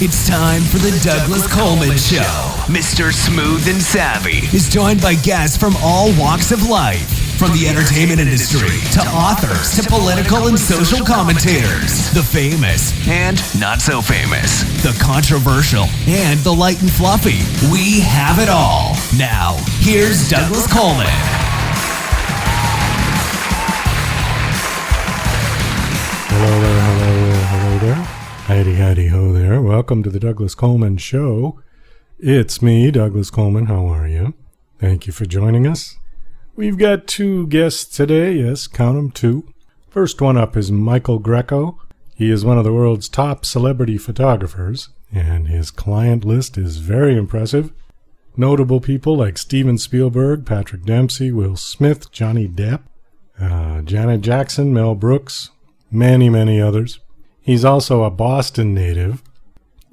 It's time for the Douglas Coleman Show. Mr. Smooth and Savvy is joined by guests from all walks of life, from the entertainment industry to authors to political and social commentators, the famous and not so famous, the controversial and the light and fluffy. We have it all. Now, here's Douglas Coleman. Hello there. Howdy ho there. Welcome to the Douglas Coleman Show. It's me, Douglas Coleman. How are you? Thank you for joining us. We've got two guests today. Yes, count them, two. First one up is Michael Greco. He is one of the world's top celebrity photographers, and his client list is very impressive. Notable people like Steven Spielberg, Patrick Dempsey, Will Smith, Johnny Depp, Janet Jackson, Mel Brooks, many others. He's also a Boston native,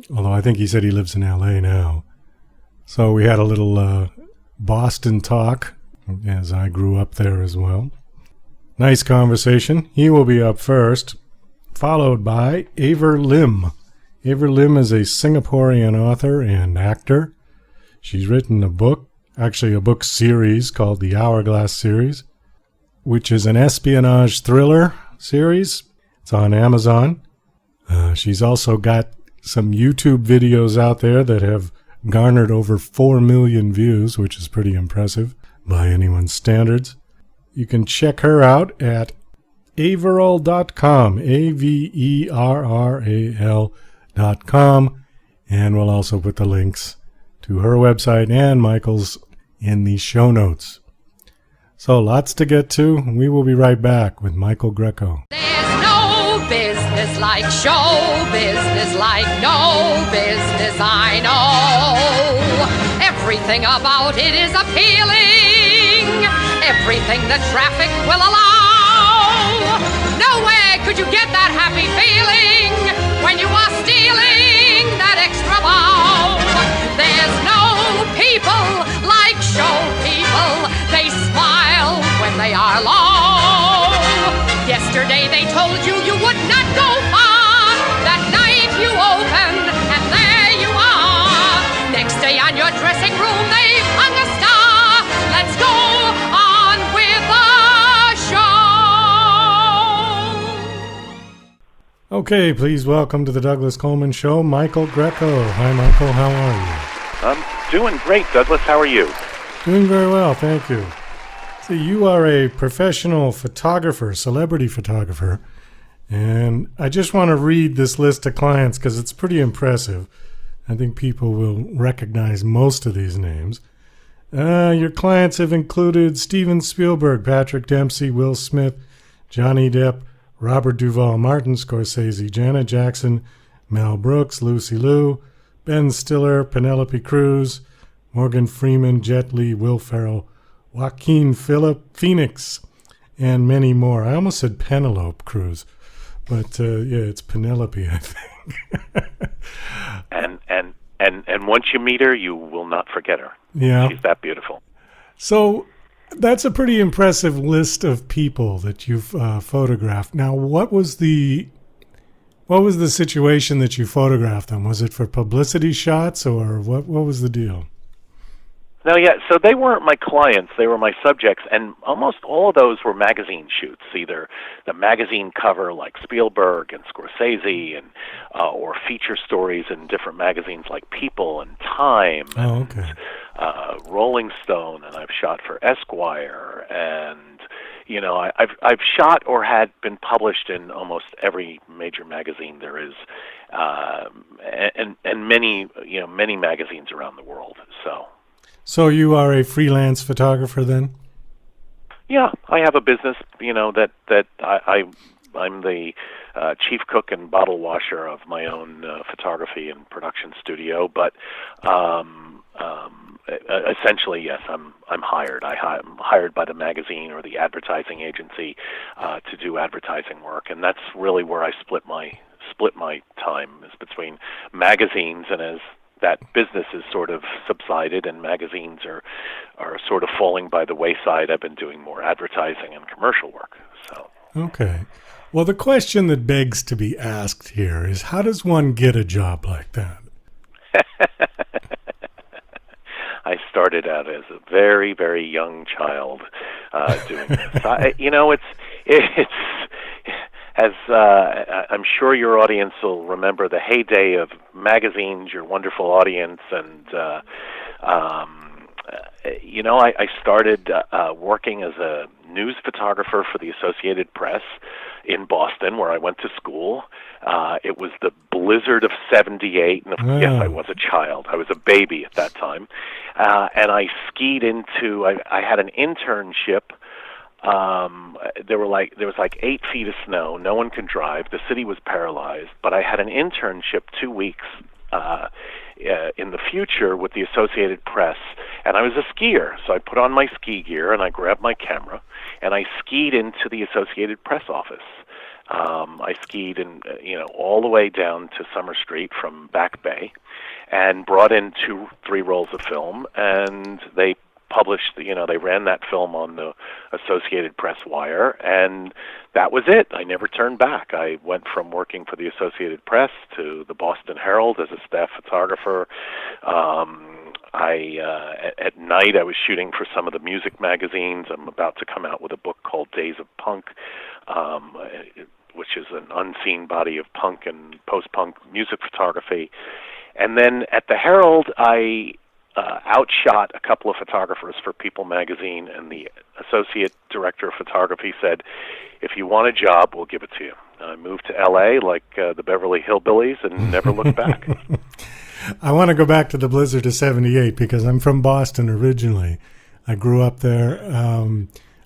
although I think he said he lives in LA now. So we had a little Boston talk, as I grew up there as well. Nice conversation. He will be up first, followed by Aver Lim. Aver Lim is a Singaporean author and actor. She's written a book, actually a book series called the Hourglass series, which is an espionage thriller series. It's on Amazon. She's also got some YouTube videos out there that have garnered over 4 million views, which is pretty impressive by anyone's standards. You can check her out at Averall.com, Averral.com, and we'll also put the links to her website and Michael's in the show notes. So lots to get to. We will be right back with Michael Greco. Business like show business, like no business I know. Everything about it is appealing, everything the traffic will allow. Nowhere could you get that happy feeling when you are stealing that extra bow. There's no people like show people, they smile when they are low. Yesterday they told you you would not go far. That night you opened and there you are. Next day on your dressing room they've hung a star. Let's go on with the show. Okay, please welcome to the Douglas Coleman Show, Michael Greco. Hi, Michael. How are you? I'm doing great, Douglas. How are you? Doing very well, thank you. So you are a professional photographer, celebrity photographer, and I just want to read this list of clients because it's pretty impressive. I think people will recognize most of these names. Your clients have included Steven Spielberg, Patrick Dempsey, Will Smith, Johnny Depp, Robert Duvall, Martin Scorsese, Janet Jackson, Mel Brooks, Lucy Liu, Ben Stiller, Penelope Cruz, Morgan Freeman, Jet Li, Will Ferrell, Joaquin Phoenix, and many more. I almost said Penelope Cruz, but yeah, it's Penelope, I think. and once you meet her, you will not forget her. Yeah, she's that beautiful. So that's a pretty impressive list of people that you've photographed. Now, what was the situation that you photographed them? Was it for publicity shots, or what was the deal? No, yeah, so they weren't my clients, they were my subjects, and almost all of those were magazine shoots, either the magazine cover like Spielberg and Scorsese, and or feature stories in different magazines like People and Time and Rolling Stone, and I've shot for Esquire, and you know, I've shot or had been published in almost every major magazine there is, and many magazines around the world, So you are a freelance photographer then? Yeah, I have a business, that I'm the chief cook and bottle washer of my own photography and production studio. But essentially, yes, I'm hired. I'm hired by the magazine or the advertising agency to do advertising work, and that's really where I split my time is between magazines, and as that business is sort of subsided and magazines are sort of falling by the wayside, I've been doing more advertising and commercial work. So okay. Well, the question that begs to be asked here is, how does one get a job like that? I started out as a very, very young child doing this. It's as I'm sure your audience will remember the heyday of magazines, your wonderful audience, and I started working as a news photographer for the Associated Press in Boston, where I went to school. It was the blizzard of '78, and yes, I was a child. I was a baby at that time, and I skied into. I had an internship. There was like 8 feet of snow. No one could drive. The city was paralyzed. But I had an internship 2 weeks in the future with the Associated Press, and I was a skier. So I put on my ski gear and I grabbed my camera and I skied into the Associated Press office. I skied all the way down to Summer Street from Back Bay, and brought in 2-3 rolls of film, and they published, they ran that film on the Associated Press wire, and that was it. I never turned back. I went from working for the Associated Press to the Boston Herald as a staff photographer. At night I was shooting for some of the music magazines. I'm about to come out with a book called Days of Punk, which is an unseen body of punk and post-punk music photography. And then at the Herald, I outshot a couple of photographers for People magazine, and the associate director of photography said, "If you want a job, we'll give it to you." I moved to L.A. like the Beverly Hillbillies and never looked back. I want to go back to the blizzard of '78 because I'm from Boston originally. I grew up there.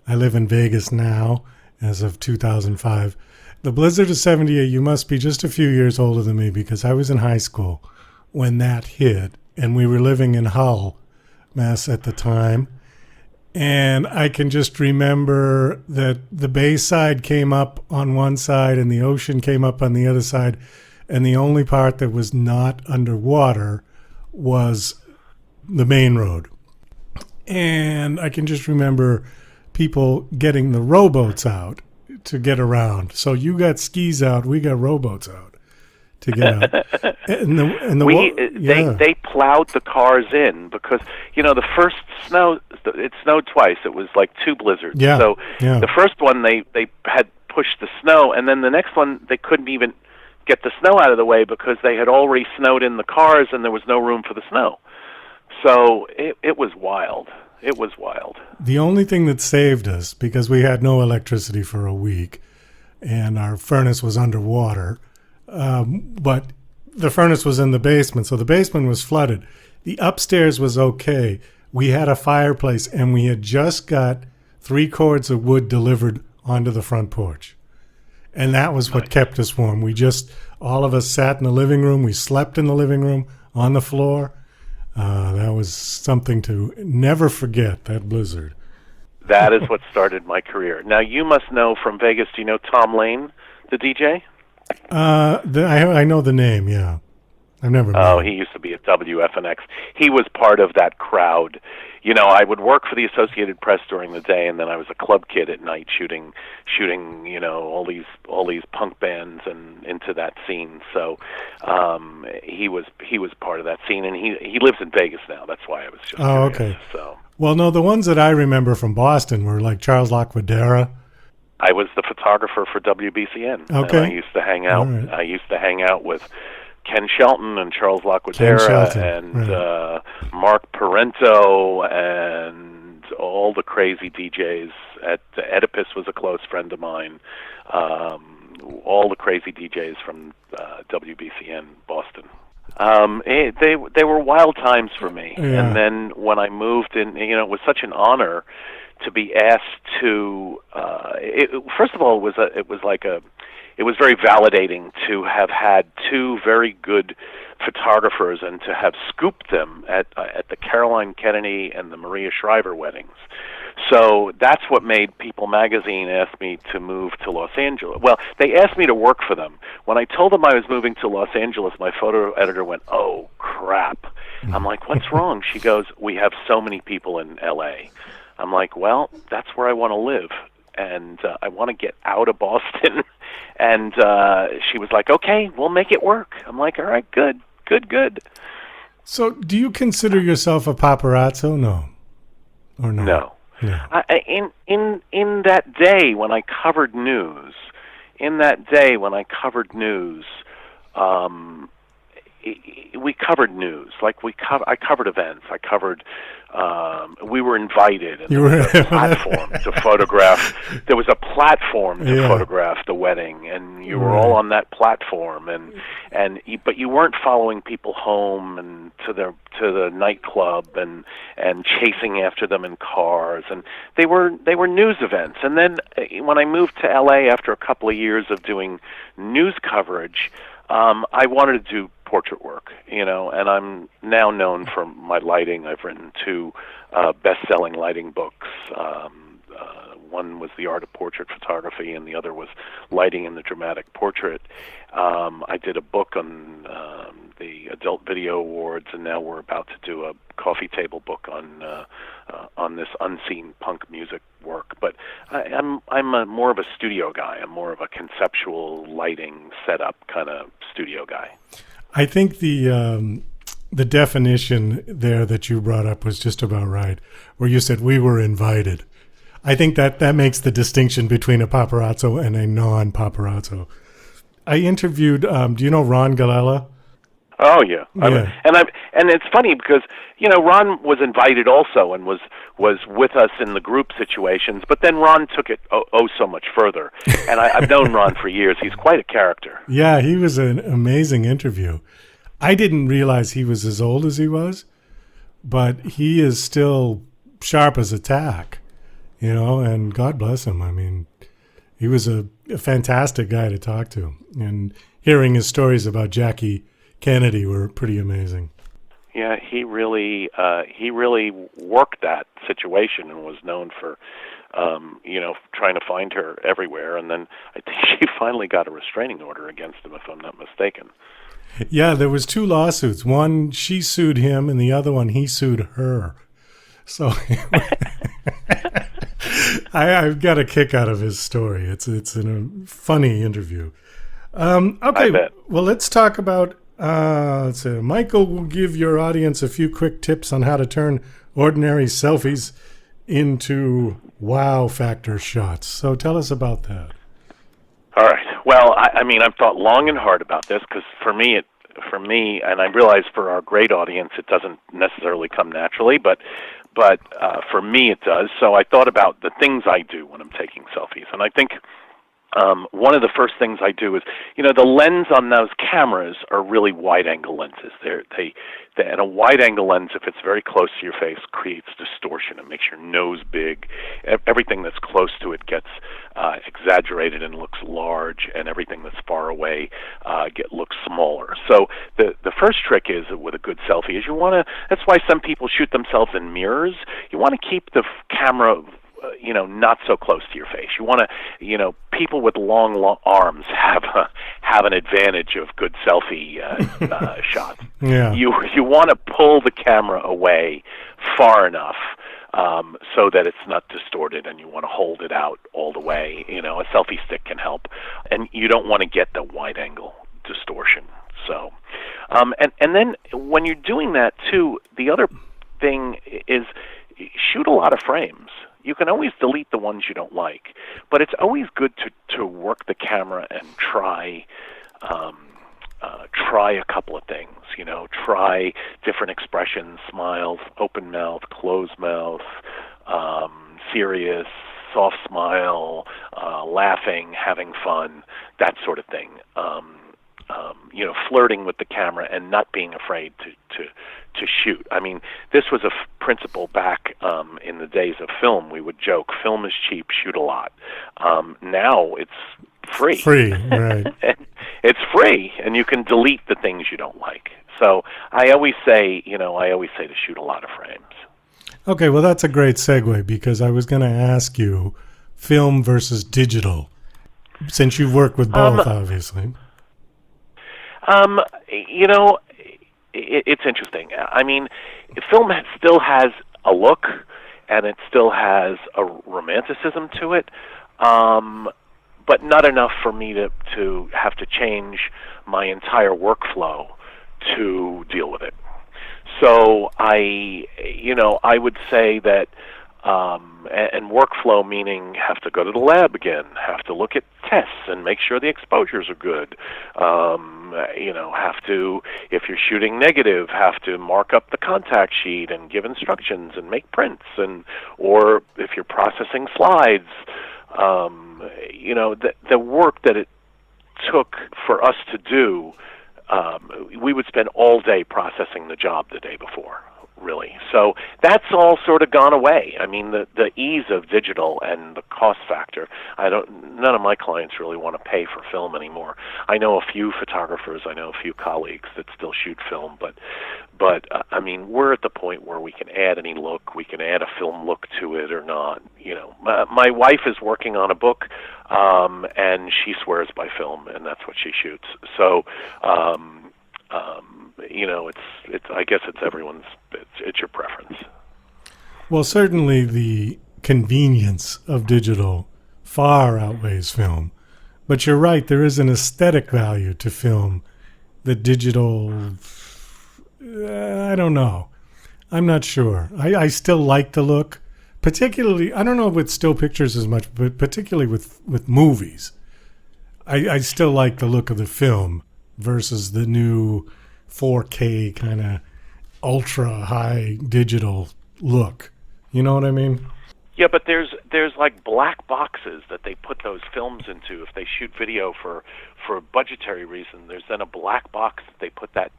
I live in Vegas now as of 2005. The blizzard of '78, you must be just a few years older than me because I was in high school when that hit. And we were living in Hull, Mass at the time. And I can just remember that the Bayside came up on one side and the ocean came up on the other side. And the only part that was not underwater was the main road. And I can just remember people getting the rowboats out to get around. So you got skis out, we got rowboats out to get out. They plowed the cars in because the first snow, it snowed twice. It was like 2 blizzards. Yeah. So the first one they had pushed the snow, and then the next one they couldn't even get the snow out of the way because they had already snowed in the cars and there was no room for the snow. So it was wild. It was wild. The only thing that saved us, because we had no electricity for a week and our furnace was underwater, but the furnace was in the basement, so the basement was flooded. The upstairs was okay. We had a fireplace, and we had just got 3 cords of wood delivered onto the front porch. And that was what kept us warm. All of us sat in the living room. We slept in the living room on the floor. That was something to never forget, that blizzard. That is what started my career. Now, you must know from Vegas, do you know Tom Lane, the DJ? I know the name, yeah. I've never met him. He used to be at WFNX. He was part of that crowd. I would work for the Associated Press during the day, and then I was a club kid at night shooting, all these punk bands and into that scene. So he was part of that scene, and he lives in Vegas now. That's why I was just curious. Okay. So. Well, no, the ones that I remember from Boston were like Charles Lacquadera. I was the photographer for WBCN. Okay. And I used to hang out. Right. I used to hang out with Ken Shelton and Charles Lacquadera and right. Mark Parento and all the crazy DJs. Oedipus was a close friend of mine. All the crazy DJs from WBCN Boston. They were wild times for me. Yeah. And then when I moved in, it was such an honor to be asked to. First of all, it was very validating to have had 2 very good photographers and to have scooped them at the Caroline Kennedy and the Maria Shriver weddings. So that's what made People magazine ask me to move to Los Angeles. Well, they asked me to work for them. When I told them I was moving to Los Angeles, my photo editor went, "Oh, crap." I'm like, "What's wrong?" She goes, "We have so many people in L.A." I'm like, "Well, that's where I want to live, and I want to get out of Boston she was like, "Okay, we'll make it work." I'm like, "All right, good." So, do you consider yourself a paparazzo? No, or no? No. Yeah. In that day when I covered news, we covered news. Like I covered events. I covered. We were invited, and there was a platform to photograph. There was a platform to photograph the wedding, and you were all on that platform, but you weren't following people home and to the nightclub and chasing after them in cars, and they were news events. And then when I moved to LA after a couple of years of doing news coverage, I wanted to do portrait work, and I'm now known for my lighting. I've written 2 best-selling lighting books. One was The Art of Portrait Photography, and the other was Lighting in the Dramatic Portrait. I did a book on the Adult Video Awards, and now we're about to do a coffee table book on this unseen punk music work. But I'm more of a studio guy. I'm more of a conceptual lighting setup kind of studio guy. I think the definition there that you brought up was just about right, where you said we were invited. I think that makes the distinction between a paparazzo and a non-paparazzo. I interviewed, do you know Ron Galella? Oh yeah, and it's funny because Ron was invited also and was with us in the group situations, but then Ron took it so much further. And I've known Ron for years. He's quite a character. Yeah, he was an amazing interview. I didn't realize he was as old as he was, but he is still sharp as a tack, and God bless him. I mean, he was a fantastic guy to talk to, and hearing his stories about Jackie Kennedy were pretty amazing. Yeah, he really worked that situation and was known for, trying to find her everywhere. And then I think she finally got a restraining order against him, if I'm not mistaken. Yeah, there was 2 lawsuits. One, she sued him, and the other one, he sued her. So I've got a kick out of his story. It's a funny interview. Okay, well, let's talk about. Let's see. Michael will give your audience a few quick tips on how to turn ordinary selfies into wow factor shots. So tell us about that. All right. Well, I've thought long and hard about this because for me, and I realize for our great audience, it doesn't necessarily come naturally, but for me it does. So I thought about the things I do when I'm taking selfies, and I think one of the first things I do is, the lens on those cameras are really wide-angle lenses. And a wide-angle lens, if it's very close to your face, creates distortion. It makes your nose big. Everything that's close to it gets exaggerated and looks large, and everything that's far away looks smaller. So the first trick is with a good selfie is that's why some people shoot themselves in mirrors. You want to keep the camera not so close to your face. You want to, people with long arms have an advantage of good selfie shots. Yeah. You want to pull the camera away far enough so that it's not distorted, and you want to hold it out all the way. A selfie stick can help, and you don't want to get the wide angle distortion. So, and then when you're doing that too, the other thing is shoot a lot of frames. You can always delete the ones you don't like, but it's always good to work the camera and try a couple of things. Try different expressions: smiles, open mouth, closed mouth, serious, soft smile, laughing, having fun, that sort of thing. Flirting with the camera and not being afraid to shoot. I mean, this was a principle back in the days of film. We would joke, film is cheap, shoot a lot. Now it's free. Free, right. It's free, and you can delete the things you don't like. So I always say to shoot a lot of frames. Okay, well, that's a great segue, because I was going to ask you film versus digital, since you've worked with both, obviously. It's interesting. I mean, film still has a look, and it still has a romanticism to it. but not enough for me to have to change my entire workflow to deal with it. So I would say that, and workflow meaning have to go to the lab again, have to look at tests and make sure the exposures are good. Have to, if you're shooting negative, have to mark up the contact sheet and give instructions and make prints, or if you're processing slides, the work that it took for us to do, we would spend all day processing the job the day before, really. So that's all sort of gone away. I mean, the ease of digital and the cost factor, none of my clients really want to pay for film anymore. I know a few photographers, I know a few colleagues that still shoot film, but I mean, we're at the point where we can add any look, we can add a film look to it or not. My wife is working on a book, and she swears by film, and that's what she shoots. So, it's I guess it's everyone's. It's your preference. Well, certainly the convenience of digital far outweighs film, but you're right. There is an aesthetic value to film that digital. I don't know. I'm not sure. I still like the look, particularly. I don't know with still pictures as much, but particularly with movies. I still like the look of the film versus the new 4K kind of ultra high digital look. You know what I mean? Yeah, but there's like black boxes that they put those films into. If they shoot video for a budgetary reason, there's then a black box that they put that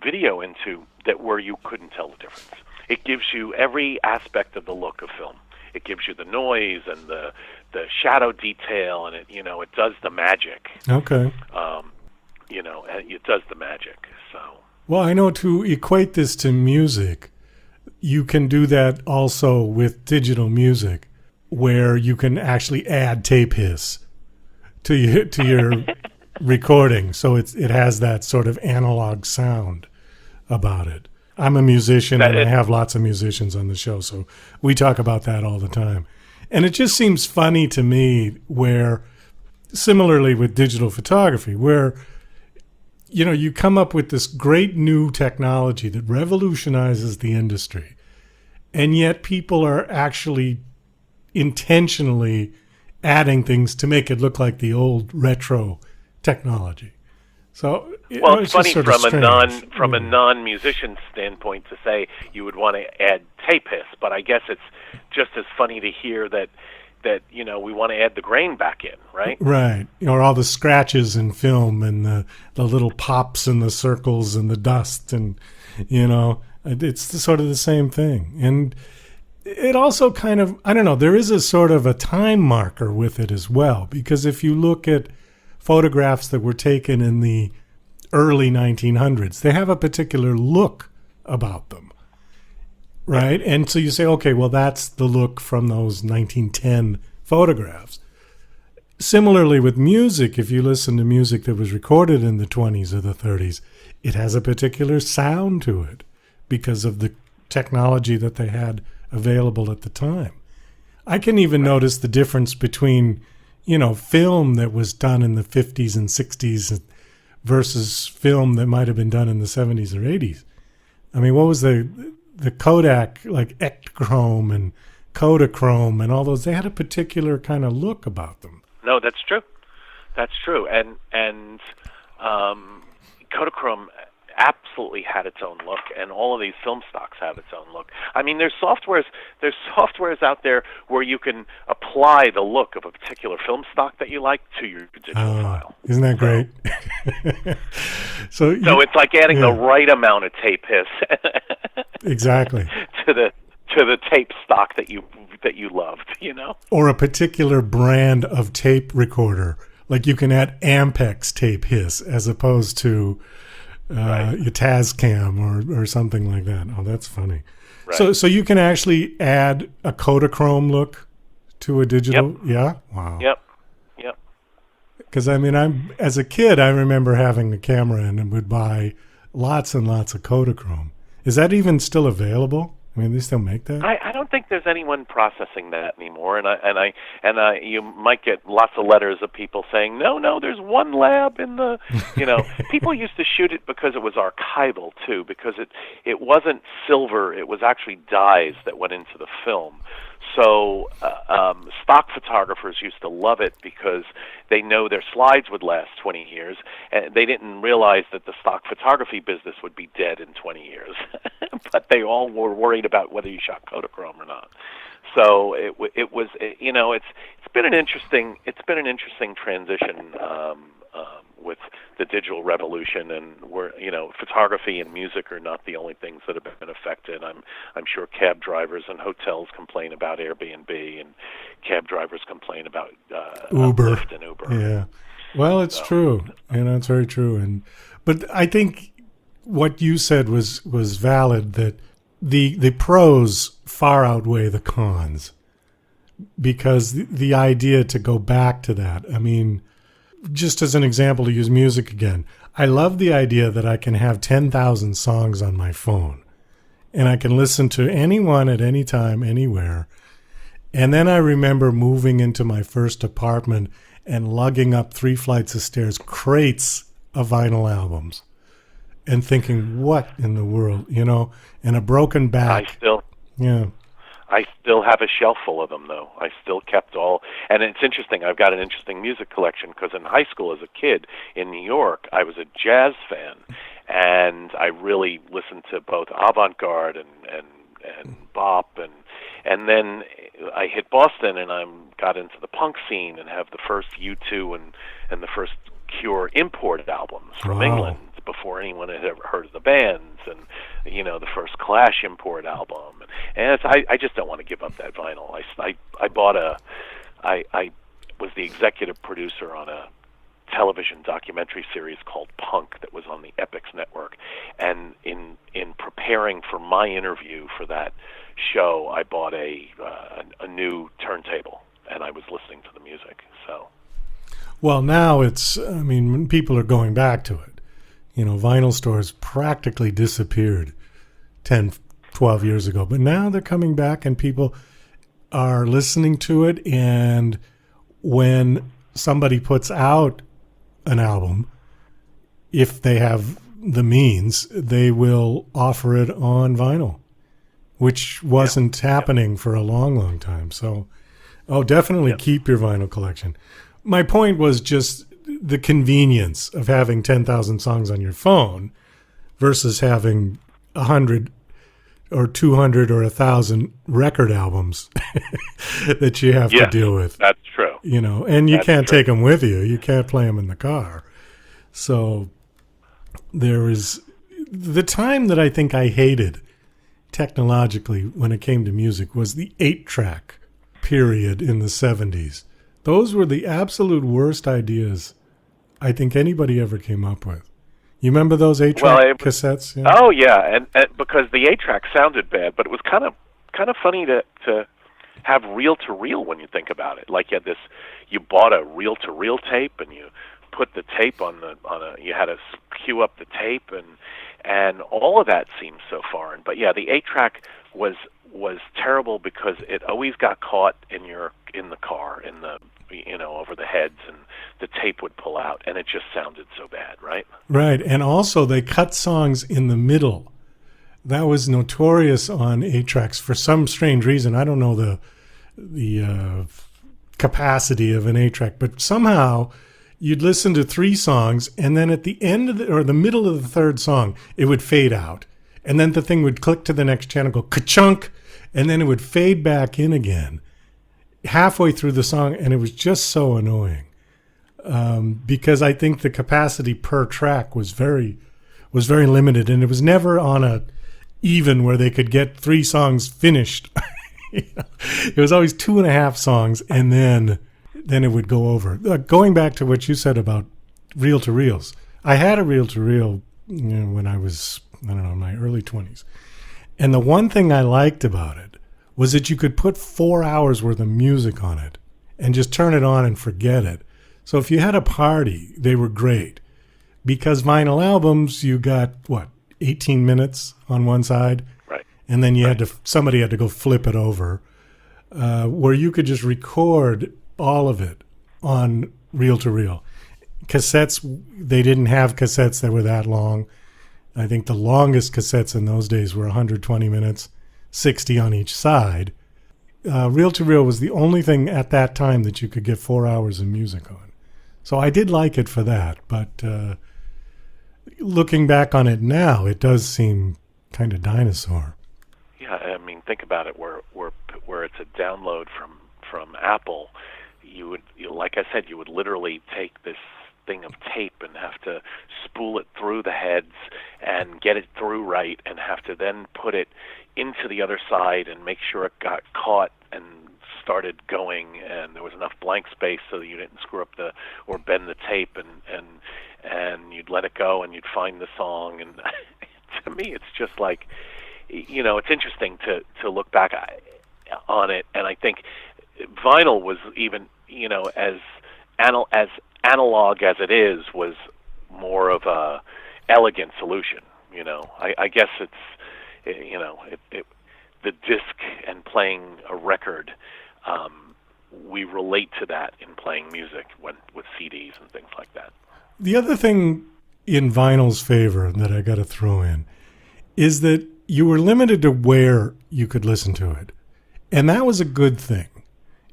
video into where you couldn't tell the difference. It gives you every aspect of the look of film. It gives you the noise and the shadow detail, and it does the magic. Okay. It does the magic. So. Well, I know to equate this to music, you can do that also with digital music, where you can actually add tape hiss to your recording, so it has that sort of analog sound about it. I'm a musician, and I have lots of musicians on the show, so we talk about that all the time. And it just seems funny to me where, similarly with digital photography, where you come up with this great new technology that revolutionizes the industry, and yet people are actually intentionally adding things to make it look like the old retro technology. So it's funny from a non-musician standpoint to say you would want to add tape hiss, but I guess it's just as funny to hear that we want to add the grain back in, right? Right. Or all the scratches in film and the little pops and the circles and the dust, and it's sort of the same thing. And it also kind of, I don't know, there is a sort of a time marker with it as well, because if you look at photographs that were taken in the early 1900s, they have a particular look about them. Right? And so you say, okay, well, that's the look from those 1910 photographs. Similarly with music, if you listen to music that was recorded in the 20s or the 30s, it has a particular sound to it because of the technology that they had available at the time. I can even notice the difference between, film that was done in the 50s and 60s versus film that might have been done in the 70s or 80s. I mean, what was the Kodak, like Ektachrome and Kodachrome and all those, they had a particular kind of look about them. No, that's true. That's true. And Kodachrome absolutely had its own look, and all of these film stocks have its own look. I mean, there's softwares out there where you can apply the look of a particular film stock that you like to your digital file. Isn't that great? So it's like adding the right amount of tape hiss. Exactly. to the tape stock that you loved, Or a particular brand of tape recorder. Like you can add Ampex tape hiss as opposed to your Tascam or something like that. Oh, that's funny. Right. So you can actually add a Kodachrome look to a digital. Yep. Yeah. Wow. Yep. Because as a kid, I remember having a camera and would buy lots and lots of Kodachrome. Is that even still available? I mean, they still make that? I don't think there's anyone processing that anymore, and you might get lots of letters of people saying, no, there's one lab in the, people used to shoot it because it was archival too, because it wasn't silver, it was actually dyes that went into the film. So stock photographers used to love it because they know their slides would last 20 years, and they didn't realize that the stock photography business would be dead in 20 years. But they all were worried about whether you shot Kodachrome or not. So it was it's been an interesting transition with the digital revolution, and where photography and music are not the only things that have been affected. I'm sure cab drivers and hotels complain about Airbnb, and cab drivers complain about Uber. Lyft and Uber. Yeah, well, it's true. It's very true. But I think what you said was valid, that the pros far outweigh the cons, because the idea to go back to that, I mean, just as an example, to use music again, I love the idea that I can have 10,000 songs on my phone and I can listen to anyone at any time, anywhere. And then I remember moving into my first apartment and lugging up 3 flights of stairs, crates of vinyl albums, and thinking, what in the world, and a broken back. I still have a shelf full of them, though. I still kept all, and it's interesting. I've got an interesting music collection because in high school as a kid in New York, I was a jazz fan, and I really listened to both avant-garde and bop, and then I hit Boston, and I got into the punk scene and have the first U2 and the first Cure import albums from England before anyone had ever heard of the bands, and the first Clash import album, and I just don't want to give up that vinyl. I bought I was the executive producer on a television documentary series called Punk that was on the Epix network, and in preparing for my interview for that show, I bought a new turntable, and I was listening to the music. So. Well, now people are going back to it. Vinyl stores practically disappeared 10, 12 years ago. But now they're coming back and people are listening to it. And when somebody puts out an album, if they have the means, they will offer it on vinyl, which wasn't happening for a long, long time. So, definitely keep your vinyl collection. My point was just the convenience of having 10,000 songs on your phone versus having 100 or 200 or 1,000 record albums that you have to deal with. That's true. And you can't take them with you. You can't play them in the car. So there is the time that I think I hated technologically when it came to music was the 8-track period in the 70s. Those were the absolute worst ideas I think anybody ever came up with. You remember those 8-track cassettes? Yeah. Oh yeah, and because the 8-track sounded bad, but it was kind of funny to have reel-to-reel when you think about it. Like you bought a reel-to-reel tape, and you put the tape you had to cue up the tape, and all of that seems so foreign. But yeah, the 8-track was terrible because it always got caught in the car, over the heads, and the tape would pull out, and it just sounded so bad, right? Right, and also they cut songs in the middle. That was notorious on 8-tracks for some strange reason. I don't know the capacity of an 8-track, but somehow you'd listen to 3 songs, and then at the end of or the middle of the 3rd song, it would fade out, and then the thing would click to the next channel, go ka-chunk, and then it would fade back in again halfway through the song, and it was just so annoying because I think the capacity per track was very limited, and it was never on a even where they could get 3 songs finished. It was always 2.5 songs, and then it would go over. Going back to what you said about reel-to-reels, I had a reel-to-reel when I was, in my early 20s, and the one thing I liked about it was that you could put 4 hours worth of music on it and just turn it on and forget it. So if you had a party, they were great. Because vinyl albums, you got, 18 minutes on one side? Right. and then somebody had to go flip it over, where you could just record all of it on reel-to-reel. Cassettes, they didn't have cassettes that were that long. I think the longest cassettes in those days were 120 minutes, 60 on each side. Reel-to-reel was the only thing at that time that you could get 4 hours of music on. So I did like it for that, but looking back on it now, it does seem kind of dinosaur. Yeah, I mean, think about it. Where it's a download from Apple, like I said, you would literally take this thing of tape and have to spool it through the heads and get it through right, and have to then put it into the other side and make sure it got caught and started going, and there was enough blank space so that you didn't screw up or bend the tape, and you'd let it go and you'd find the song. And to me, it's just like, it's interesting to look back on it, and I think vinyl was even, as analog as it is, was more of a elegant solution. I guess it's the disc and playing a record. We relate to that in playing music with CDs and things like that. The other thing in vinyl's favor that I got to throw in is that you were limited to where you could listen to it. And that was a good thing.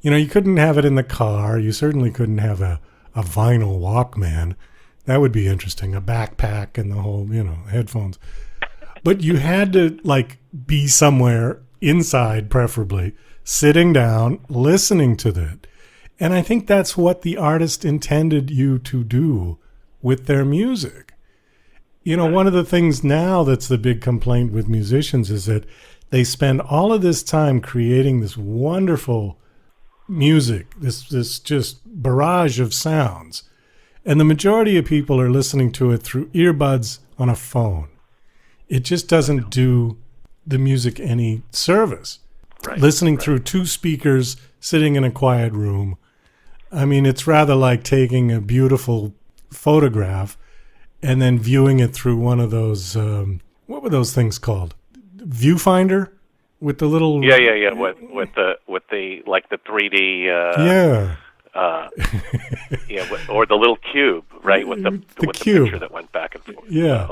You couldn't have it in the car. You certainly couldn't have a vinyl Walkman. That would be interesting. A backpack and the whole, headphones. But you had to, be somewhere inside, preferably, sitting down, listening to that. And I think that's what the artist intended you to do with their music. One of the things now that's the big complaint with musicians is that they spend all of this time creating this wonderful music, this just barrage of sounds. And the majority of people are listening to it through earbuds on a phone. It just doesn't do the music any service. Right, listening through two speakers, sitting in a quiet room. I mean, it's rather like taking a beautiful photograph and then viewing it through one of those, what were those things called? Viewfinder? With the little... Yeah. With the like the 3D... or the little cube, right? With the cube. Picture that went back and forth. Yeah.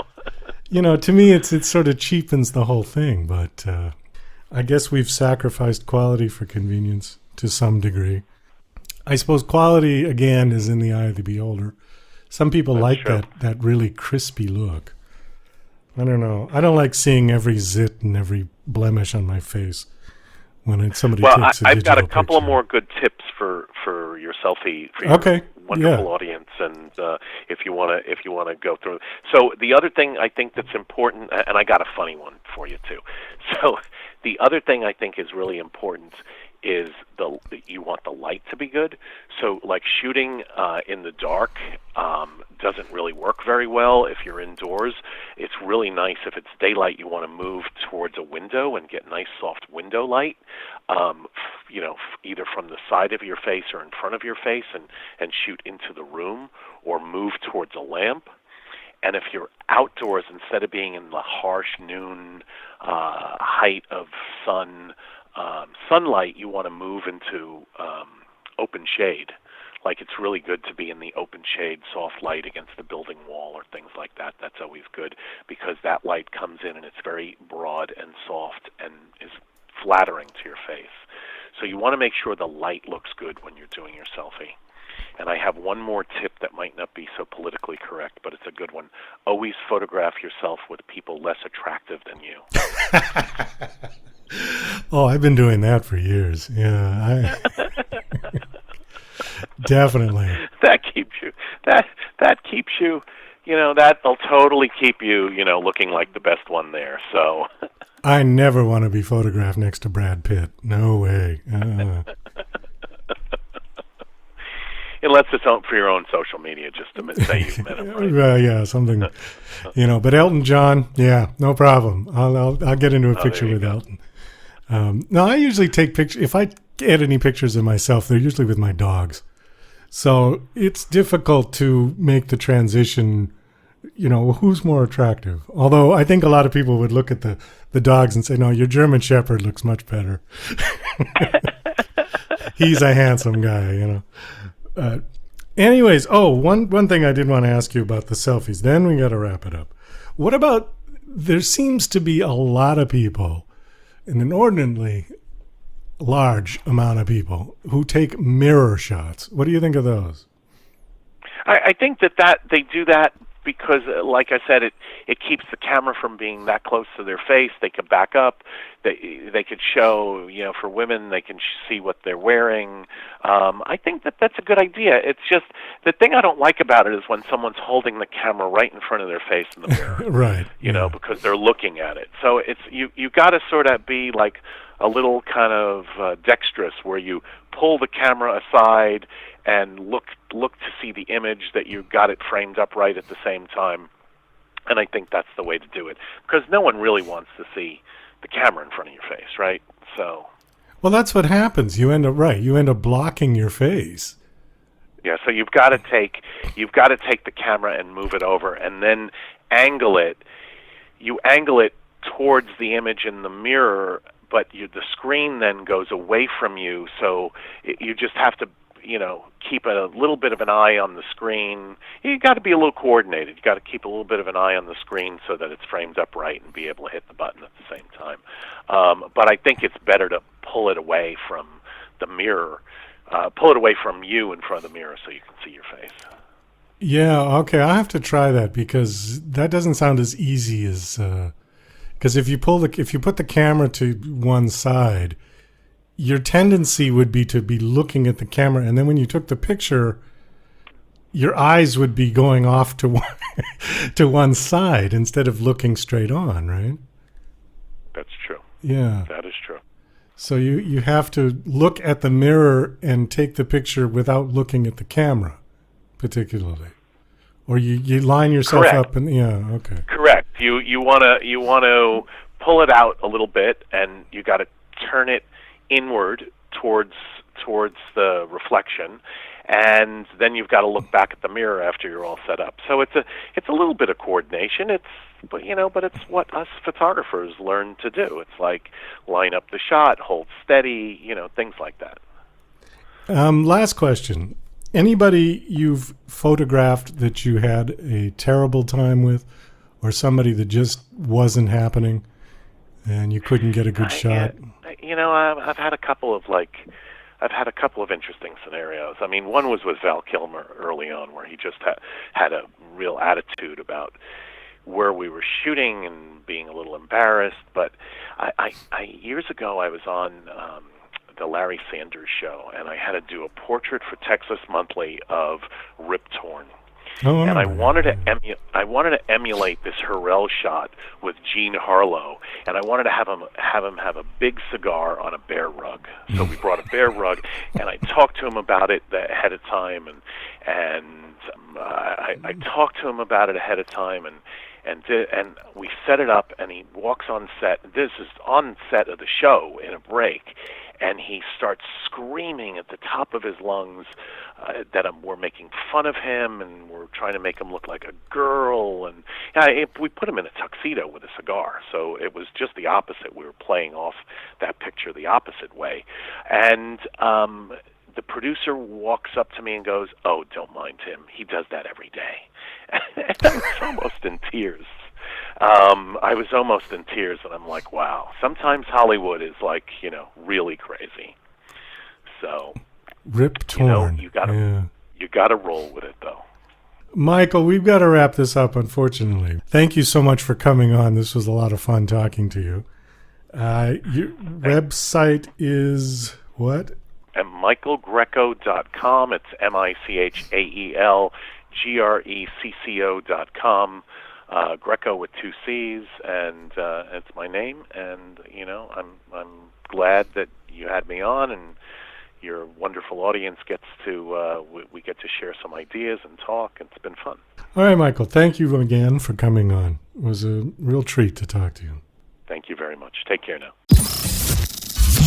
To me, it sort of cheapens the whole thing, but I guess we've sacrificed quality for convenience to some degree. I suppose quality, again, is in the eye of the beholder. Some people like that really crispy look. I don't know. I don't like seeing every zit and every blemish on my face when somebody takes a digital picture. I've got a couple of more good tips for your selfie, for your wonderful audience, and if you want to go through. So the other thing I think that's important, and I got a funny one for you too. So the other thing I think is really important is you want the light to be good. So like shooting in the dark doesn't really work very well if you're indoors. It's really nice if it's daylight. You want to move towards a window and get nice soft window light, either from the side of your face or in front of your face, and shoot into the room, or move towards a lamp. And if you're outdoors, instead of being in the harsh noon height of sunlight, you want to move into open shade. Like, it's really good to be in the open shade, soft light against the building wall or things like that. That's always good, because that light comes in and it's very broad and soft and is flattering to your face. So you want to make sure the light looks good when you're doing your selfie. And I have one more tip that might not be so politically correct, but it's a good one. Always photograph yourself with people less attractive than you. Oh, I've been doing that for years. Yeah, definitely. That keeps you. That keeps you. That'll totally keep you. Looking like the best one there. So. I never want to be photographed next to Brad Pitt. No way. Unless it's for your own social media, just to say you've met him. Right? Yeah, something. But Elton John, yeah, no problem. I'll get into a picture with Elton. No, I usually take pictures. If I get any pictures of myself, they're usually with my dogs. So it's difficult to make the transition who's more attractive? Although I think a lot of people would look at the dogs and say, no, your German Shepherd looks much better. He's a handsome guy, Anyways, one thing I did want to ask you about the selfies. Then we got to wrap it up. What about, there seems to be a lot of people, an inordinately large amount of people, who take mirror shots. What do you think of those? I think that they do that because, like I said, it keeps the camera from being that close to their face. They could back up. They could show, for women, they can see what they're wearing. I think that's a good idea. It's just, the thing I don't like about it is when someone's holding the camera right in front of their face in the mirror. Right. Because they're looking at it. So it's you got to sort of be like a little kind of dexterous, where you pull the camera aside and look to see the image, that you got it framed up right at the same time. And I think that's the way to do it, because no one really wants to see the camera in front of your face, right? So, well, that's what happens. You end up blocking your face. Yeah, so you've got to take the camera and move it over, and then angle it. You angle it towards the image in the mirror, but the screen then goes away from you, so you just have to keep a little bit of an eye on the screen. You got to be a little coordinated. You got to keep a little bit of an eye on the screen so that it's framed up right and be able to hit the button at the same time. But I think it's better to pull it away from the mirror, pull it away from you in front of the mirror so you can see your face. Yeah, okay, I'll have to try that, because that doesn't sound as easy as because if you put the camera to one side, your tendency would be to be looking at the camera, and then when you took the picture, your eyes would be going off to one side instead of looking straight on, right? That's true. Yeah. That is true. So you have to look at the mirror and take the picture without looking at the camera, particularly. Or you line yourself Correct. up and okay. Correct. You want to pull it out a little bit, and you got to turn it inward towards the reflection, and then you've got to look back at the mirror after you're all set up. So it's a little bit of coordination. But it's what us photographers learn to do. It's like line up the shot, hold steady, things like that. Last question. Anybody you've photographed that you had a terrible time with, or somebody that just wasn't happening and you couldn't get a good shot? I've had a couple of interesting scenarios. I mean, one was with Val Kilmer early on, where he just had a real attitude about where we were shooting and being a little embarrassed. But I years ago, I was on the Larry Sanders Show, and I had to do a portrait for Texas Monthly of Rip Torn. And I wanted to emulate this Hurrell shot with Gene Harlow, and I wanted to have him have a big cigar on a bear rug. So we brought a bear rug, and I talked to him about it ahead of time, and I talked to him about it ahead of time, and we set it up, and he walks on set. This is on set of the show in a break, and he starts screaming at the top of his lungs that we're making fun of him, and we're trying to make him look like a girl. And we put him in a tuxedo with a cigar, so it was just the opposite. We were playing off that picture the opposite way. And the producer walks up to me and goes, "Oh, don't mind him. He does that every day." And I was almost in tears. And I'm like, wow, sometimes Hollywood is like, really crazy. So, Rip Torn. You gotta roll with it, though. Michael, we've got to wrap this up, unfortunately. Thank you so much for coming on. This was a lot of fun talking to you. Your website is what? At michaelgreco.com. It's MichaelGrecco.com. Greco with 2 C's, and it's my name. And I'm glad that you had me on, and your wonderful audience gets to we get to share some ideas and talk. And it's been fun. All right, Michael. Thank you again for coming on. It was a real treat to talk to you. Thank you very much. Take care now.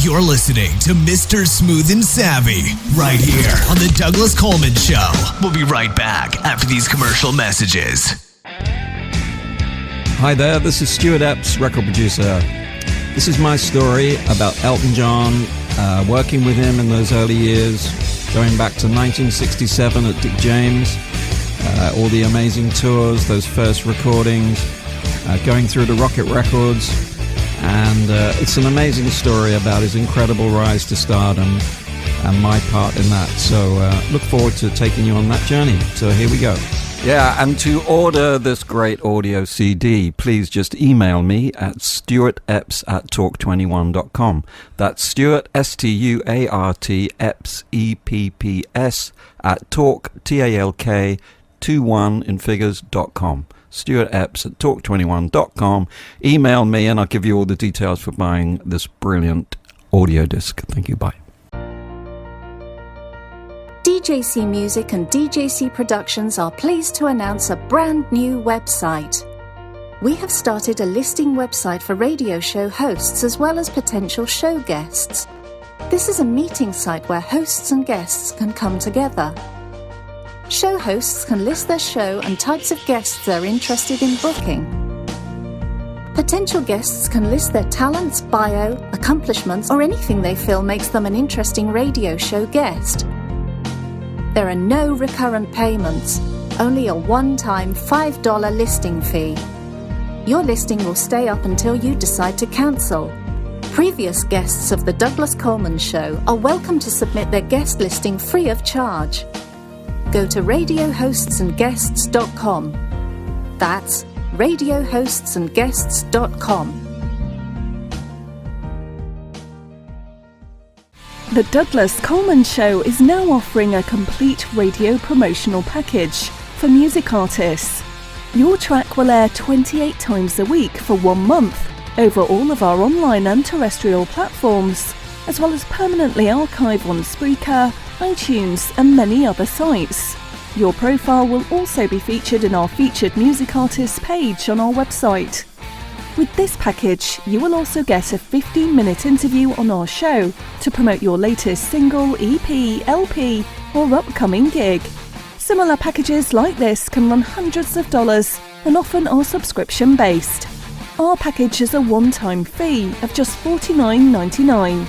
You're listening to Mr. Smooth and Savvy right here on the Douglas Coleman Show. We'll be right back after these commercial messages. Hi there, this is Stuart Epps, record producer. This is my story about Elton John, working with him in those early years, going back to 1967 at Dick James, all the amazing tours, those first recordings, going through to Rocket Records, and it's an amazing story about his incredible rise to stardom and my part in that. So look forward to taking you on that journey. So here we go. Yeah, and to order this great audio CD, please just email me at stuartepps@talk21.com. That's Stuart, Stuart, Epps, EPPS, at talk, TALK, 21 in figures.com. Stuart Epps at talk21.com. Email me and I'll give you all the details for buying this brilliant audio disc. Thank you, bye. DJC Music and DJC Productions are pleased to announce a brand new website. We have started a listing website for radio show hosts as well as potential show guests. This is a meeting site where hosts and guests can come together. Show hosts can list their show and types of guests they're interested in booking. Potential guests can list their talents, bio, accomplishments, or anything they feel makes them an interesting radio show guest. There are no recurrent payments, only a one-time $5 listing fee. Your listing will stay up until you decide to cancel. Previous guests of The Douglas Coleman Show are welcome to submit their guest listing free of charge. Go to radiohostsandguests.com. That's radiohostsandguests.com. The Douglas Coleman Show is now offering a complete radio promotional package for music artists. Your track will air 28 times a week for 1 month over all of our online and terrestrial platforms, as well as permanently archive on Spreaker, iTunes and many other sites. Your profile will also be featured in our featured music artists page on our website. With this package, you will also get a 15-minute interview on our show to promote your latest single, EP, LP, or upcoming gig. Similar packages like this can run hundreds of dollars and often are subscription-based. Our package is a one-time fee of just $49.99.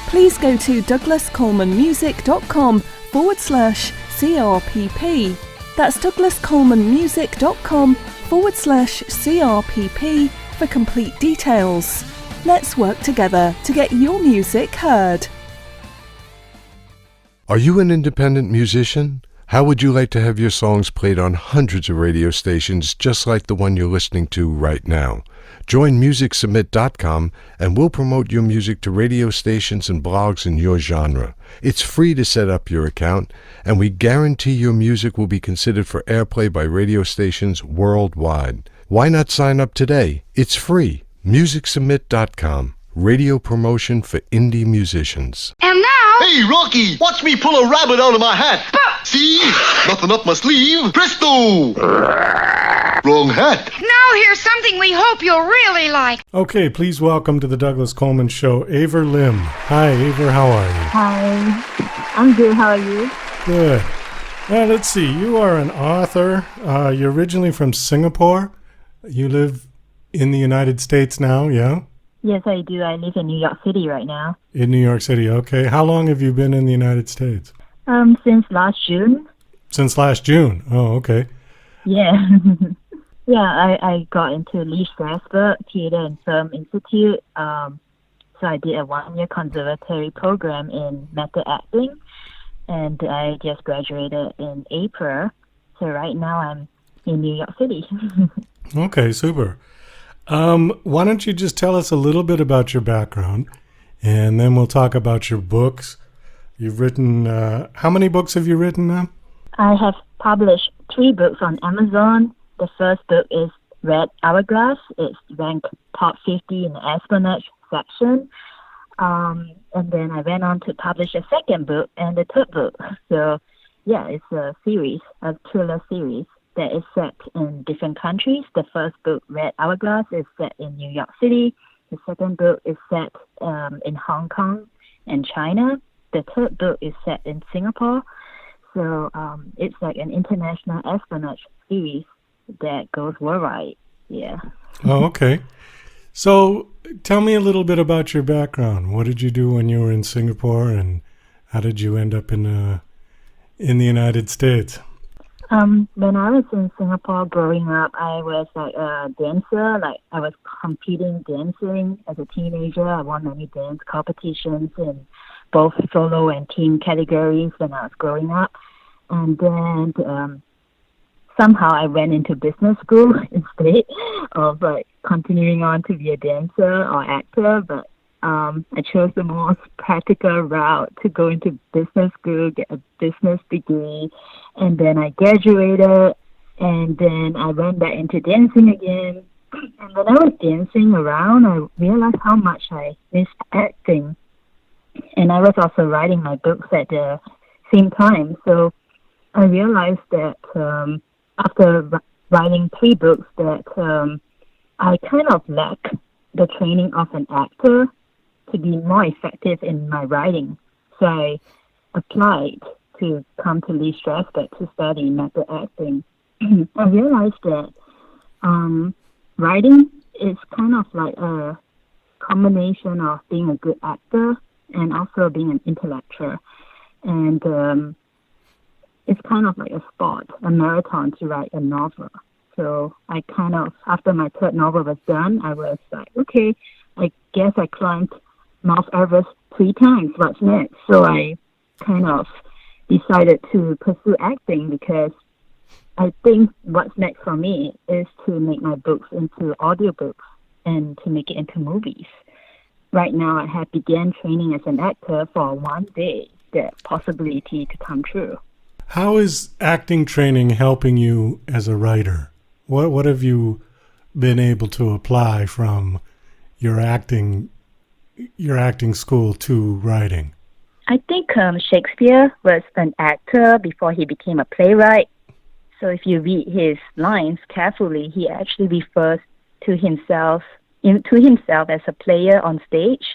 Please go to douglascolemanmusic.com/CRPP. That's douglascolemanmusic.com/CRPP for complete details. Let's work together to get your music heard. Are you an independent musician? How would you like to have your songs played on hundreds of radio stations just like the one you're listening to right now? Join MusicSubmit.com and we'll promote your music to radio stations and blogs in your genre. It's free to set up your account, and we guarantee your music will be considered for airplay by radio stations worldwide. Why not sign up today? It's free. MusicSubmit.com. Radio promotion for indie musicians. And now... Hey, Rocky! Watch me pull a rabbit out of my hat! See? Nothing up my sleeve. Presto! Wrong hat. Now here's something we hope you'll really like. Okay, please welcome to the Douglas Coleman Show, Aver Lim. Hi, Aver, how are you? Hi, I'm good. How are you? Good. Now, let's see. You are an author. You're originally from Singapore. You live in the United States now, yeah? Yes, I do. I live in New York City right now. In New York City, okay. How long have you been in the United States? Since last June. Since last June? Oh, okay. Yeah. Yeah, I got into Lee Strasberg Theater and Film Institute. So I did a 1-year conservatory program in method acting, and I just graduated in April. So right now I'm in New York City. Okay, super. Why don't you just tell us a little bit about your background, and then we'll talk about your books. You've written, how many books have you written now? I have published 3 books on Amazon. The first book is Red Hourglass. It's ranked top 50 in the espionage section. And then I went on to publish a second book and the third book. So, yeah, it's a series, a thriller series that is set in different countries. The first book, Red Hourglass, is set in New York City. The second book is set in Hong Kong and China. The third book is set in Singapore. So it's like an international espionage series that goes worldwide. Yeah. Oh, okay. So tell me a little bit about your background. What did you do when you were in Singapore, and how did you end up in the United States? When I was in Singapore growing up, I was like a dancer. Like I was competing dancing as a teenager. I won many dance competitions in both solo and team categories when I was growing up. And then somehow I went into business school instead of like continuing on to be a dancer or actor. But I chose the most practical route to go into business school, get a business degree, and then I graduated, and then I went back into dancing again. And when I was dancing around, I realized how much I missed acting. And I was also writing my books at the same time. So I realized that after writing 3 books that I kind of lack the training of an actor to be more effective in my writing. So I applied to come to Lee Strasberg to study method acting. I realized that writing is kind of like a combination of being a good actor and also being an intellectual. And it's kind of like a sport, a marathon to write a novel. So I kind of, after my 3rd novel was done, I was like, okay, I guess I climbed Mount Everest 3 times. What's next? So I kind of decided to pursue acting because I think what's next for me is to make my books into audiobooks and to make it into movies. Right now, I have began training as an actor for one day, that possibility to come true. How is acting training helping you as a writer? What have you been able to apply from your acting school to writing? I think Shakespeare was an actor before he became a playwright. So if you read his lines carefully, he actually refers to himself as a player on stage.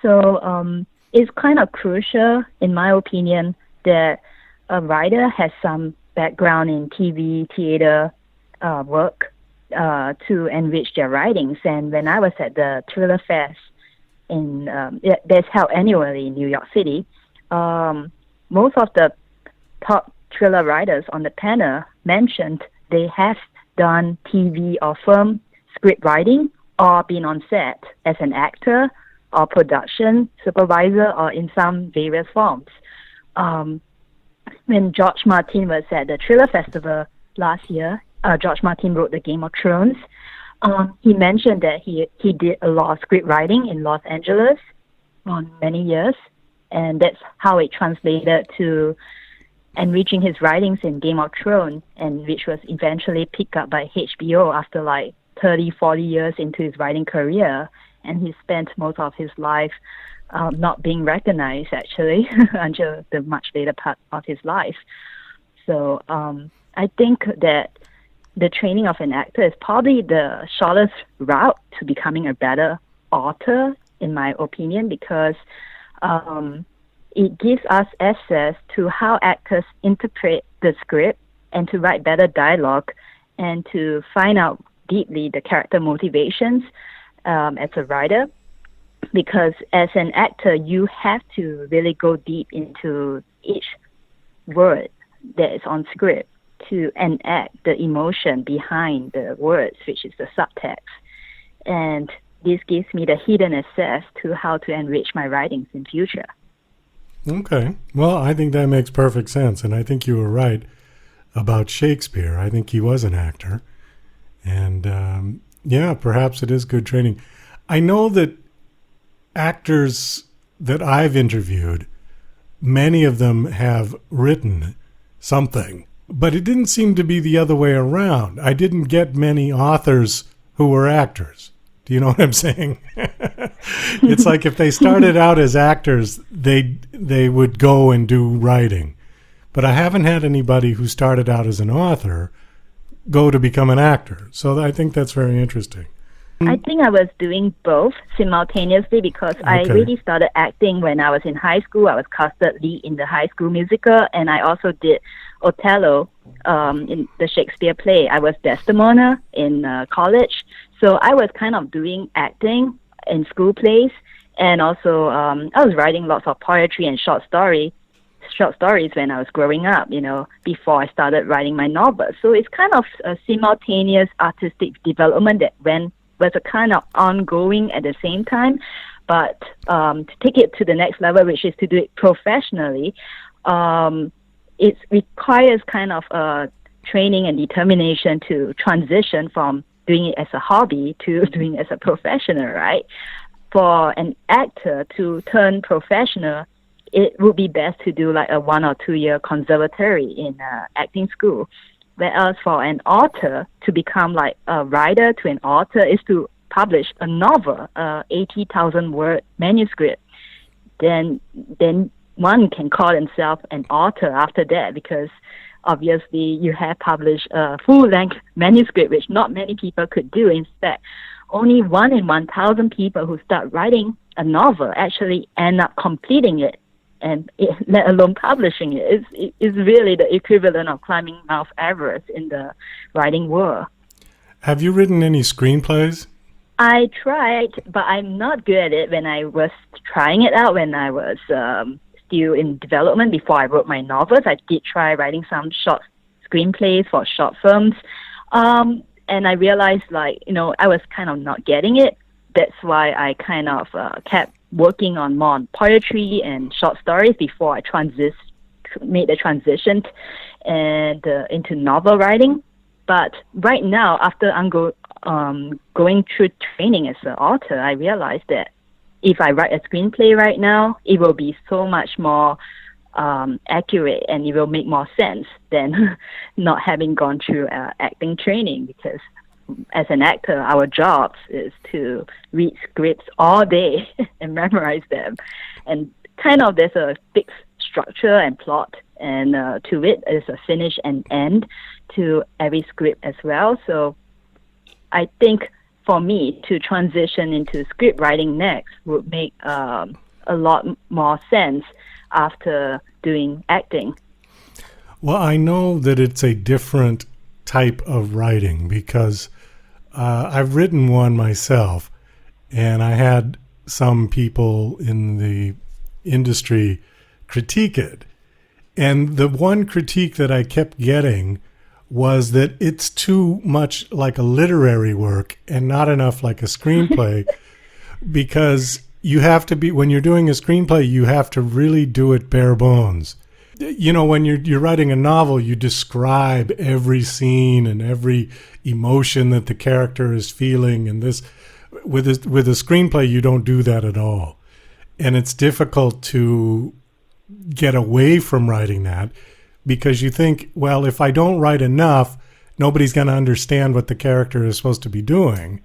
So it's kind of crucial, in my opinion, that a writer has some background in TV, theater work to enrich their writings. And when I was at the Thriller Fest, that's held annually in New York City, most of the top thriller writers on the panel mentioned they have done TV or film script writing or been on set as an actor or production supervisor or in some various forms. When George Martin was at the Thriller Festival last year, George Martin wrote the Game of Thrones. He mentioned that he did a lot of script writing in Los Angeles for many years, and that's how it translated to enriching his writings in Game of Thrones, and which was eventually picked up by HBO after like 30, 40 years into his writing career, and he spent most of his life not being recognized, actually, until the much later part of his life. So I think that the training of an actor is probably the shortest route to becoming a better author, in my opinion, because it gives us access to how actors interpret the script and to write better dialogue and to find out deeply the character motivations as a writer. Because as an actor, you have to really go deep into each word that is on script to enact the emotion behind the words, which is the subtext. And this gives me the hidden access to how to enrich my writings in future. Okay. Well, I think that makes perfect sense. And I think you were right about Shakespeare. I think he was an actor. And yeah, perhaps it is good training. I know that actors that I've interviewed, many of them have written something, but it didn't seem to be the other way around. I didn't get many authors who were actors. Do you know what I'm saying? It's like if they started out as actors, they would go and do writing. But I haven't had anybody who started out as an author go to become an actor. So I think that's very interesting. I think I was doing both simultaneously because I really started acting when I was in high school. I was casted lead in the High School Musical, and I also did Othello in the Shakespeare play. I was Desdemona in college. So I was kind of doing acting in school plays, and also I was writing lots of poetry and short stories when I was growing up, before I started writing my novels. So it's kind of a simultaneous artistic development that was a kind of ongoing at the same time. But to take it to the next level, which is to do it professionally, it requires kind of training and determination to transition from doing it as a hobby to doing it as a professional, right? For an actor to turn professional, it would be best to do like a 1 or 2 year conservatory in acting school. Whereas for an author to become like a writer to an author is to publish a novel, 80,000 word manuscript. Then one can call himself an author after that, because obviously you have published a full-length manuscript, which not many people could do. In fact, only 1 in 1,000 people who start writing a novel actually end up completing it, and let alone publishing it. It's really the equivalent of climbing Mount Everest in the writing world. Have you written any screenplays? I tried, but I'm not good at it. When I was trying it out, when I was still in development before I wrote my novels, I did try writing some short screenplays for short films. And I realized, I was kind of not getting it. That's why I kind of kept working on more on poetry and short stories before I made the transition and into novel writing. But right now, after I'm going through training as an author, I realized that if I write a screenplay right now, it will be so much more accurate, and it will make more sense than not having gone through acting training, because as an actor, our job is to read scripts all day and memorize them. And kind of there's a fixed structure and plot, and to it is a finish and end to every script as well. So I think for me to transition into script writing next would make a lot more sense after doing acting. Well, I know that it's a different type of writing, because I've written one myself, and I had some people in the industry critique it. And the one critique that I kept getting was that it's too much like a literary work and not enough like a screenplay, because you have to be, when you're doing a screenplay, you have to really do it bare bones. When you're writing a novel, you describe every scene and every emotion that the character is feeling, and this with a screenplay, you don't do that at all. And it's difficult to get away from writing that, because you think, well, if I don't write enough, nobody's going to understand what the character is supposed to be doing.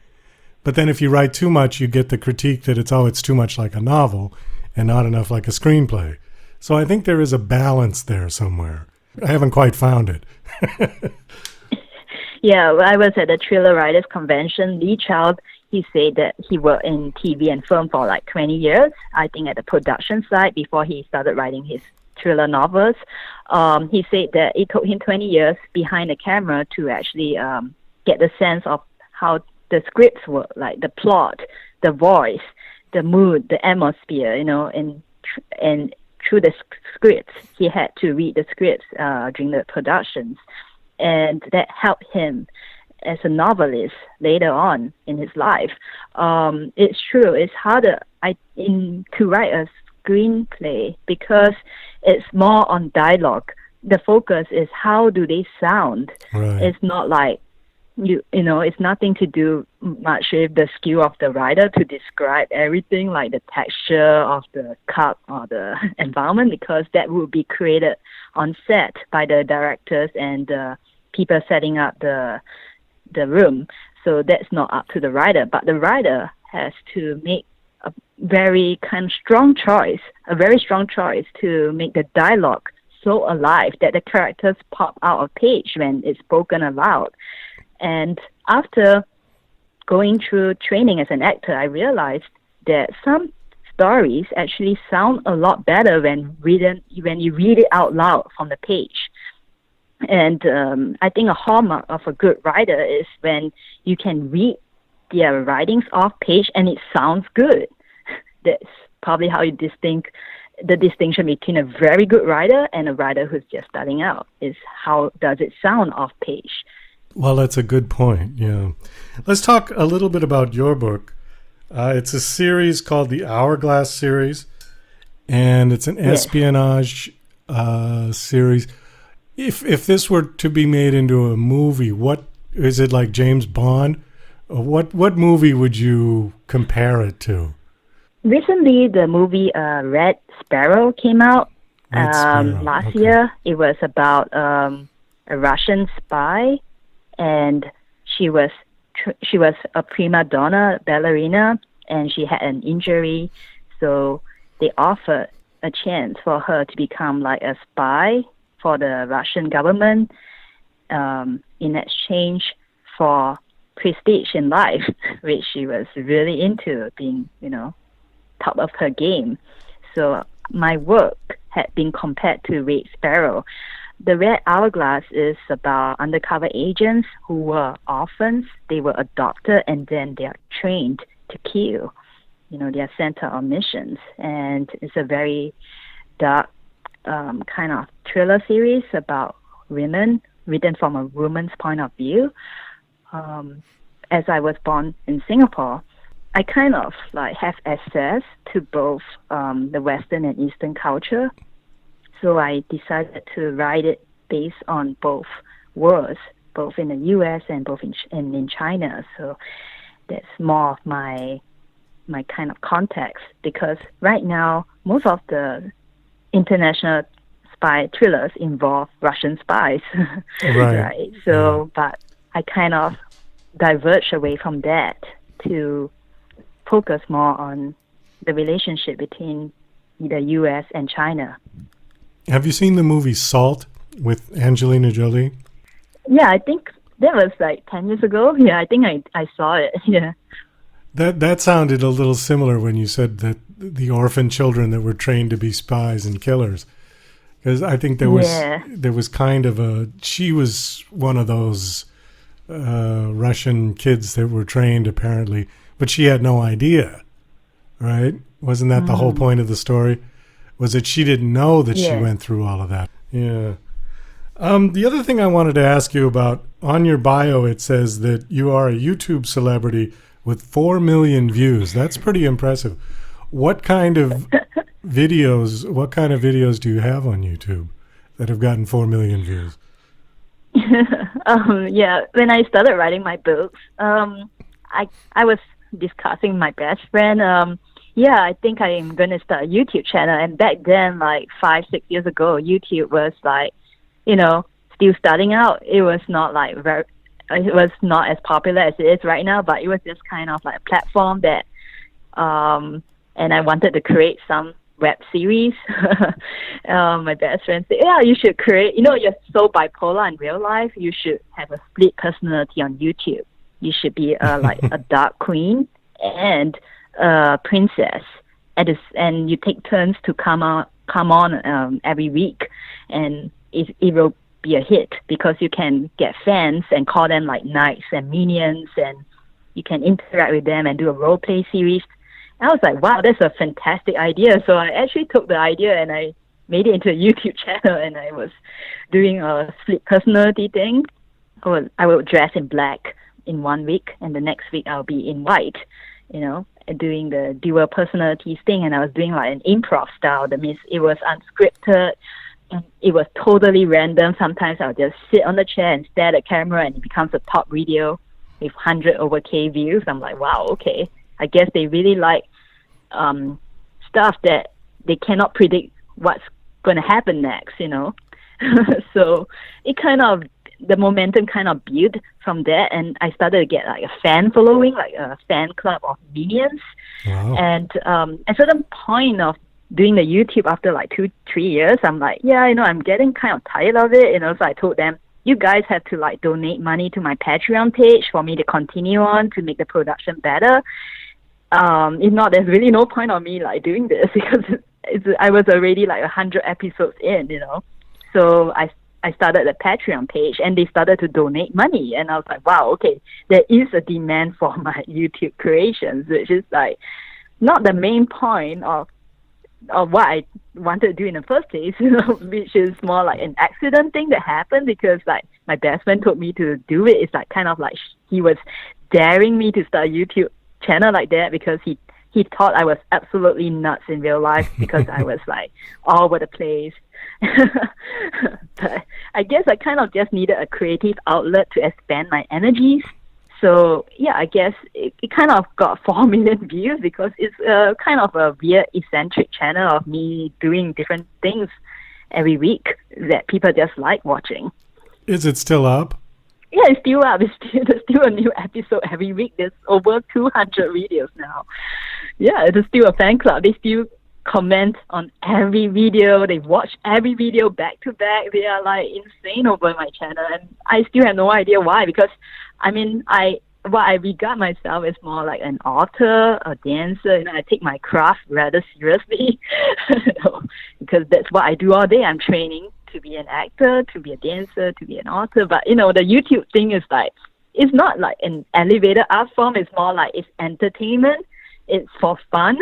But then if you write too much, you get the critique that it's too much like a novel and not enough like a screenplay. So I think there is a balance there somewhere. I haven't quite found it. Yeah, I was at the Thriller Writers Convention. Lee Child, he said that he worked in TV and film for like 20 years, I think at the production side, before he started writing his thriller novels. He said that it took him 20 years behind the camera to actually get the sense of how the scripts work, like the plot, the voice, the mood, the atmosphere, and through the scripts, he had to read the scripts during the productions, and that helped him as a novelist later on in his life. It's true, it's harder to write a screenplay because it's more on dialogue. The focus is how do they sound. Right. It's not like it's nothing to do much with the skill of the writer to describe everything, like the texture of the cup or the environment, because that will be created on set by the directors and the people setting up the room. So that's not up to the writer, but the writer has to make a very strong choice to make the dialogue so alive that the characters pop out of page when it's spoken aloud. And after going through training as an actor, I realized that some stories actually sound a lot better when you read it out loud from the page. And I think a hallmark of a good writer is when you can read their writings off page and it sounds good. That's probably how you the distinction between a very good writer and a writer who's just starting out, is how does it sound off page. Well, that's a good point, yeah. Let's talk a little bit about your book. It's a series called the Hourglass series, and it's an espionage series. If this were to be made into a movie, what is it, like James Bond? What movie would you compare it to? Recently, the movie Red Sparrow came out last year. It was about a Russian spy, and she was a prima donna ballerina, and she had an injury, so they offered a chance for her to become like a spy for the Russian government in exchange for prestige in life, which she was really into, being, top of her game. So my work had been compared to Red Sparrow. The Red Hourglass is about undercover agents who were orphans. They were adopted and then they are trained to kill. They are sent on missions. And it's a very dark kind of thriller series about women, written from a woman's point of view. As I was born in Singapore, I kind of have access to both the Western and Eastern culture. So I decided to write it based on both worlds, both in the U.S. and both in China. So that's more of my kind of context, because right now most of the international spy thrillers involve Russian spies. Right? So, but I kind of diverge away from that to focus more on the relationship between the U.S. and China. Have you seen the movie Salt with Angelina Jolie? Yeah, I think that was 10 years ago. Yeah, I think I saw it. Yeah. That sounded a little similar when you said that the orphan children that were trained to be spies and killers. Because I think there was kind of she was one of those Russian kids that were trained apparently, but she had no idea, right? Wasn't that the whole point of the story? Was that she didn't know that she went through all of that? Yeah. The other thing I wanted to ask you about, on your bio it says that you are a YouTube celebrity with 4 million views. That's pretty impressive. What kind of videos do you have on YouTube that have gotten 4 million views? When I started writing my books, I was discussing with my best friend, I think I am going to start a YouTube channel. And back then, 5-6 years ago, YouTube was still starting out. It was not it was not as popular as it is right now, but it was just kind of a platform that, and I wanted to create some web series. My best friend said, you should create, you're so bipolar in real life, you should have a split personality on YouTube. You should be a dark queen and a princess, and you take turns to come on every week, and it will be a hit because you can get fans and call them knights and minions, and you can interact with them and do a role play series. And I was like, wow, that's a fantastic idea. So I actually took the idea and I made it into a YouTube channel, and I was doing a split personality thing. I will dress in black in 1 week, and the next week I'll be in white, doing the dual personalities thing. And I was doing an improv style. That means it was unscripted and it was totally random. Sometimes I'll just sit on the chair and stare at the camera, and it becomes a top video with 100 over K views. I'm like, wow, okay. I guess they really like stuff that they cannot predict what's going to happen next, So the momentum kind of built from there, and I started to get a fan following, a fan club of minions. Wow. And at a certain point of doing the YouTube, after 2-3 years, I'm like, I'm getting kind of tired of it. So I told them, you guys have to like donate money to my Patreon page for me to continue on to make the production better. If not, there's really no point on me like doing this because I was already like 100 episodes in, you know. So I started the Patreon page and they started to donate money, and I was like, wow, okay, there is a demand for my YouTube creations, which is like not the main point of what I wanted to do in the first place, you know, which is more like an accident thing that happened because like my best friend told me to do it. It's like kind of like he was daring me to start a YouTube channel like that because he thought I was absolutely nuts in real life because I was like all over the place. But I guess I kind of just needed a creative outlet to expand my energies. So yeah, I guess it kind of got 4 million views because it's kind of a weird, eccentric channel of me doing different things every week that people just like watching. Is it still up? Yeah, it's still up. There's still a new episode every week. There's over 200 videos now. Yeah, it's still a fan club. They still comment on every video. They watch every video back to back. They are like insane over my channel, and I still have no idea why. Because I mean, I regard myself as more like an author, a dancer. You know, I take my craft rather seriously, you know, because that's what I do all day. I'm training to be an actor, to be a dancer, to be an author. But you know, the YouTube thing is like, it's not like an elevated art form. It's more like it's entertainment. It's for fun.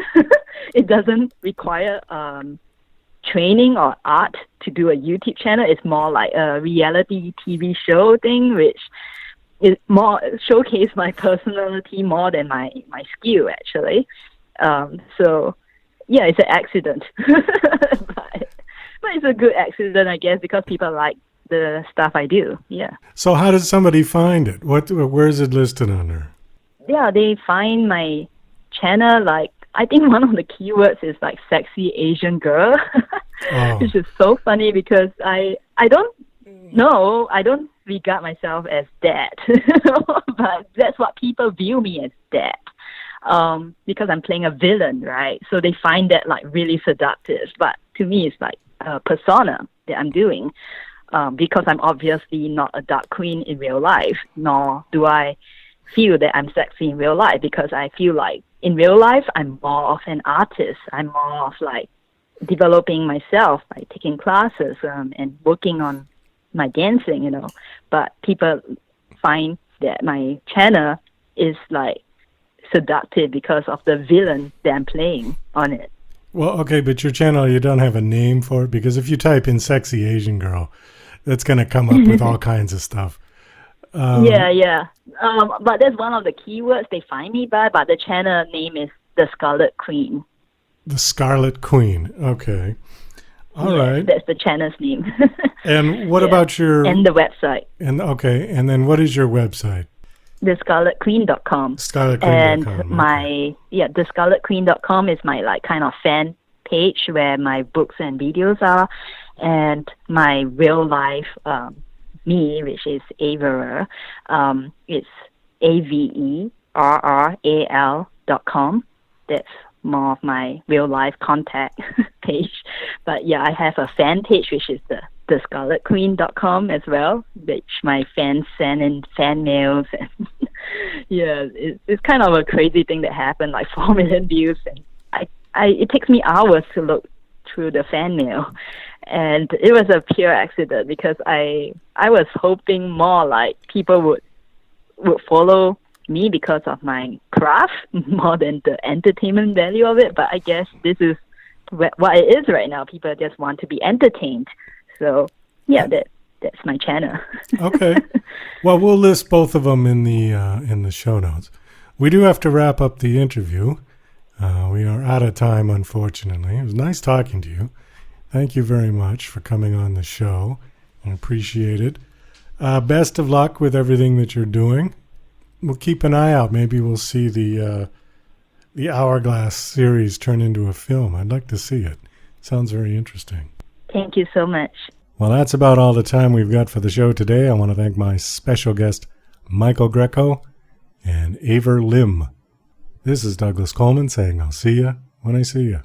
It doesn't require training or art to do a YouTube channel. It's more like a reality TV show thing, which is more showcase my personality more than my skill actually. So yeah, it's an accident, but it's a good accident, I guess, because people like the stuff I do. Yeah. So how does somebody find it? Where is it listed under? Yeah, they find my channel, like I think one of the keywords is like sexy Asian girl, which is so funny because I don't regard myself as that, but that's what people view me as, that, because I'm playing a villain, right? So they find that like really seductive, but to me it's like a persona that I'm doing, because I'm obviously not a dark queen in real life, nor do I feel that I'm sexy in real life, because I feel like in real life I'm more of an artist. I'm more of like developing myself by taking classes and working on my dancing, you know. But people find that my channel is like seductive because of the villain that I'm playing on it. Well, okay, but your channel, you don't have a name for it, because if you type in sexy Asian girl, that's going to come up with all kinds of stuff. Yeah. But that's one of the keywords they find me by, but the channel name is The Scarlet Queen. The Scarlet Queen, okay. All right. That's the channel's name. And what about your... And the website. And okay, and then what is your website? TheScarletQueen.com. ScarletQueen.com. And my, TheScarletQueen.com is my like kind of fan page where my books and videos are, and my real life me, which is Averer, it's AVERRAL.com. That's more of my real life contact page. But yeah, I have a fan page, which is the ScarletQueen.com as well, which my fans send in fan mails. And yeah, it's kind of a crazy thing that happened, like 4 million views. And it takes me hours to look through the fan mail. And it was a pure accident because I was hoping more like people would follow me because of my craft more than the entertainment value of it. But I guess this is what it is right now. People just want to be entertained. So yeah, that's my channel. Okay. Well, we'll list both of them in the show notes. We do have to wrap up the interview. We are out of time, unfortunately. It was nice talking to you. Thank you very much for coming on the show. I appreciate it. Best of luck with everything that you're doing. We'll keep an eye out. Maybe we'll see the Hourglass series turn into a film. I'd like to see it. Sounds very interesting. Thank you so much. Well, that's about all the time we've got for the show today. I want to thank my special guest, Michael Greco and Aver Lim. This is Douglas Coleman saying I'll see you when I see you.